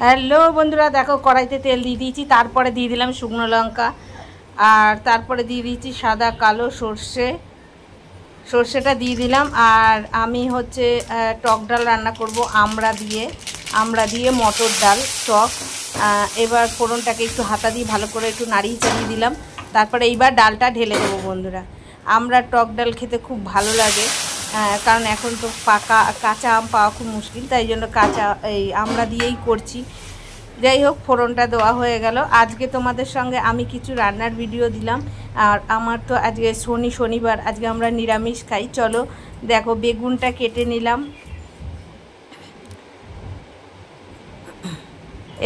Hello বন্ধুরা, দেখো কড়াইতে তেল দিয়ে দিয়েছি, তারপরে দিয়ে দিলাম শুকনো লঙ্কা, আর তারপরে দিয়ে দিয়েছি সাদা কালো সর্ষেটা দিয়ে দিলাম। আর আমি হচ্ছে টক ডাল রান্না করব আমড়া দিয়ে মটর ডাল টক। এবার ফোড়নটাকে একটু হাতা দিয়ে ভালো করে একটু নাড়িয়ে চাড়িয়ে দিলাম, তারপরে এইবার ডালটা ঢেলে দেবো বন্ধুরা। আমরা টক ডাল খেতে খুব ভালো লাগে, কারণ এখন তো কাঁচা আম পাওয়া খুব মুশকিল, তাই জন্য এই আমড়া দিয়েই করছি। যাই হোক, ফোড়নটা দেওয়া হয়ে গেল। আজকে তোমাদের সঙ্গে আমি কিছু রান্নার ভিডিও দিলাম, আর আমার তো আজকে শনিবার, আজকে আমরা নিরামিষ খাই। চলো দেখো, বেগুনটা কেটে নিলাম,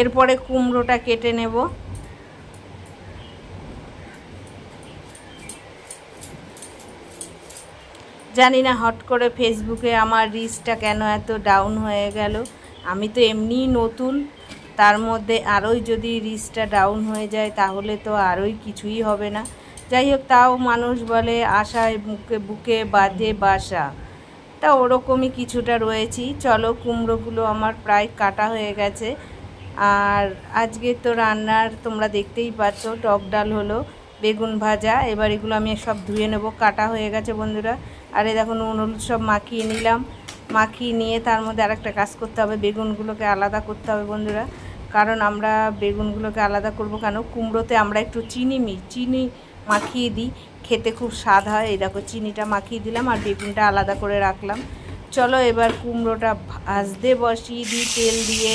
এরপরে কুমড়োটা কেটে নেব। জানি না হট করে ফেসবুকে আমার রিচটা কেন এত ডাউন হয়ে গেল। আমি তো এমনিই নতুন, তার মধ্যে আরোই যদি রিচটা ডাউন হয়ে যায় তাহলে তো আরোই কিছুই হবে না। যাই হোক, তাও মানুষ বলে আশায় বুকে বাঁধে বাসা, তা ওরকমই কিছুটা রয়েছি। চলো, কুমড়োগুলো আমার প্রায় কাটা হয়ে গেছে। আর আজকে তো রান্নার তোমরা দেখতেই পাচ্ছ, টক ডাল হলো, বেগুন ভাজা। এবার এগুলো আমি সব ধুয়ে নেব, কাটা হয়ে গেছে বন্ধুরা। আর এই দেখো, নুন হলুদ সব মাখিয়ে নিলাম। মাখিয়ে নিয়ে তার মধ্যে আরেকটা কাজ করতে হবে, বেগুনগুলোকে আলাদা করতে হবে বন্ধুরা। কারণ আমরা বেগুনগুলোকে আলাদা করব কেন, কুমড়োতে আমরা একটু চিনি মাখিয়ে দিই, খেতে খুব স্বাদ হয়। এই দেখো, চিনিটা মাখিয়ে দিলাম আর বেগুনটা আলাদা করে রাখলাম। চলো এবার কুমড়োটা ভাজতে বসিয়ে দিই, তেল দিয়ে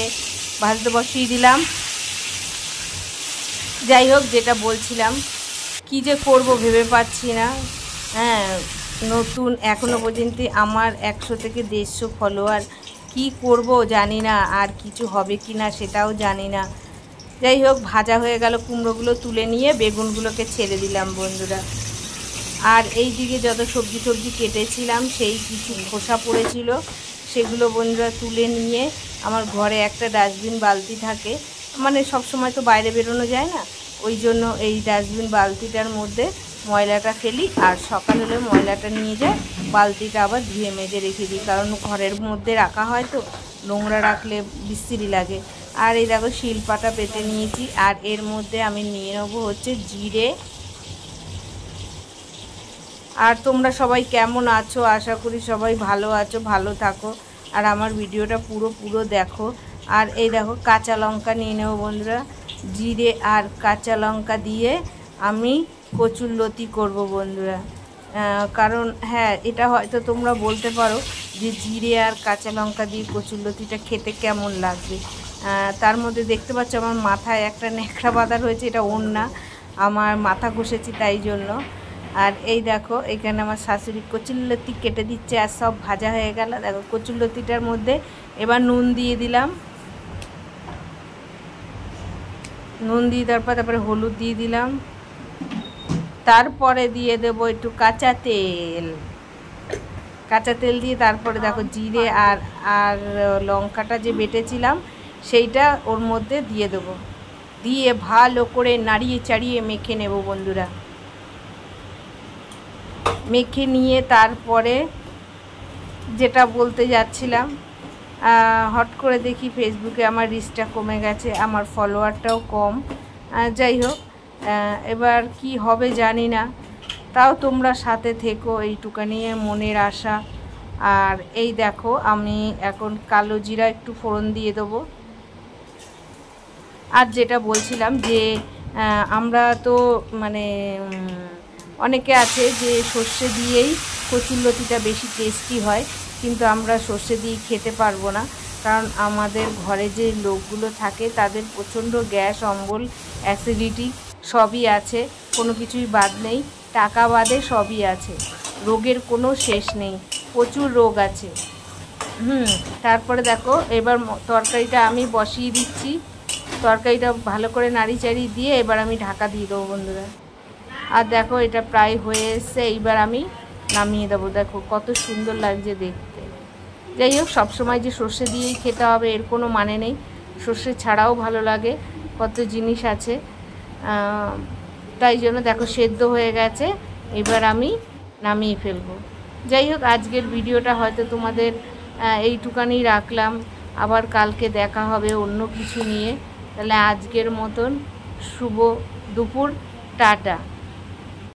ভাজতে বসিয়ে দিলাম। যাই হোক, যেটা বলছিলাম, কি যে করব ভেবে পাচ্ছি না। হ্যাঁ, নতুন, এখনও পর্যন্ত আমার 100 থেকে 150 ফলোয়ার। কি করব জানি না, আর কিছু হবে কি না সেটাও জানি না। যাই হোক, ভাজা হয়ে গেল, কুমড়োগুলো তুলে নিয়ে বেগুনগুলোকে ছেড়ে দিলাম বন্ধুরা। আর এই দিকে যত সবজি কেটেছিলাম, সেই কিছু খোসা পড়েছিল, সেগুলো বন্ধুরা তুলে নিয়ে, আমার ঘরে একটা ডাস্টবিন বালতি থাকে, মানে সব সময় তো বাইরে বেরোনো যায় না, ওই জন্য এই ডাস্টবিন বালতিটার মধ্যে ময়লাটা ফেলি, আর সকাল হলে ময়লাটা নিয়ে যায়, বালতিটা আবার ধুয়ে মেজে রেখে দিই, কারণ ঘরের মধ্যে রাখা হয় তো, নোংরা রাখলে বিশ্রী লাগে। আর এই দেখো, শিলপাটা পেতে নিয়েছি, আর এর মধ্যে আমি নিয়ে নেবো হচ্ছে জিরে। আর তোমরা সবাই কেমন আছো? আশা করি সবাই ভালো আছো, ভালো থাকো, আর আমার ভিডিওটা পুরো দেখো। আর এই দেখো, কাঁচা লঙ্কা নিয়ে নেবো বন্ধুরা। জিরে আর কাঁচা লঙ্কা দিয়ে আমি কচুরলতি করব বন্ধুরা। কারণ হ্যাঁ, এটা হয়তো তোমরা বলতে পারো যে জিরে আর কাঁচা লঙ্কা দিয়ে কচুরলতিটা খেতে কেমন লাগবে। তার মধ্যে দেখতে পাচ্ছ আমার মাথায় একটা ন্যাকড়া বাঁধা রয়েছে, এটা ওড়না, আমার মাথা ঘষেছি তাই জন্য। আর এই দেখো, এখানে আমার শাশুড়ি কচুরলতি কেটে দিচ্ছে, আর সব ভাজা হয়ে গেল। দেখো, কচুরলতিটার মধ্যে এবার নুন দিয়ে দিলাম, নুন দিয়ে তারপরে হলুদ দিয়ে দিলাম, তারপরে দিয়ে দেবো একটু কাঁচা তেল দিয়ে তারপরে দেখো জিরে আর লঙ্কাটা যে বেটেছিলাম সেইটা ওর মধ্যে দিয়ে দেবো, দিয়ে ভালো করে নাড়িয়ে চাড়িয়ে মেখে নেব বন্ধুরা। মেখে নিয়ে তারপরে যেটা বলতে যাচ্ছিলাম, হট করে দেখি ফেসবুকে আমার রিচটা কমে গেছে, আমার ফলোয়ারটাও কম। যাই হোক, এবার কি হবে জানি না, তাও তোমরা সাথে থেকো, এইটুকানি মনের আশা। আর এই দেখো, আমি এখন কালো জিরা একটু ফোড়ন দিয়ে দেবো। আর যেটা বলছিলাম যে আমরা তো মানে অনেকে আছে যে সর্ষে দিয়েই কচুরলতিটা বেশি টেস্টি হয়, কিন্তু আমরা সর্ষে দিয়ে খেতে পারবো না, কারণ আমাদের ঘরে যে লোকগুলো থাকে তাদের প্রচণ্ড গ্যাস, অম্বল, অ্যাসিডিটি সবই আছে, কোনো কিছুই বাদ নেই, টাকা বাদে সবই আছে, রোগের কোনো শেষ নেই, প্রচুর রোগ আছে। তারপরে দেখো, এবার তরকারিটা আমি বসিয়ে দিচ্ছি, তরকারিটা ভালো করে নাড়ি চাড়ি দিয়ে এবার আমি ঢাকা দিয়ে দেবো বন্ধুরা। আর দেখো, এটা প্রায় হয়ে এসছে, এইবার আমি নামিয়ে দেবো। দেখো কত সুন্দর লাগছে দেখতে। যাই হোক, সবসময় যে সর্ষে দিয়েই খেতে হবে এর কোনো মানে নেই, সর্ষে ছাড়াও ভালো লাগে, কত জিনিস আছে। তাই জন্য দেখো, সেদ্ধ হয়ে গেছে, এবার আমি নামিয়ে ফেলবো। যাই হোক, আজকের ভিডিওটা হয়তো তোমাদের এইটুকানি রাখলাম। আবার কালকে দেখা হবে অন্য কিছু নিয়ে। তাহলে আজকের মতন শুভ দুপুর, টাটা।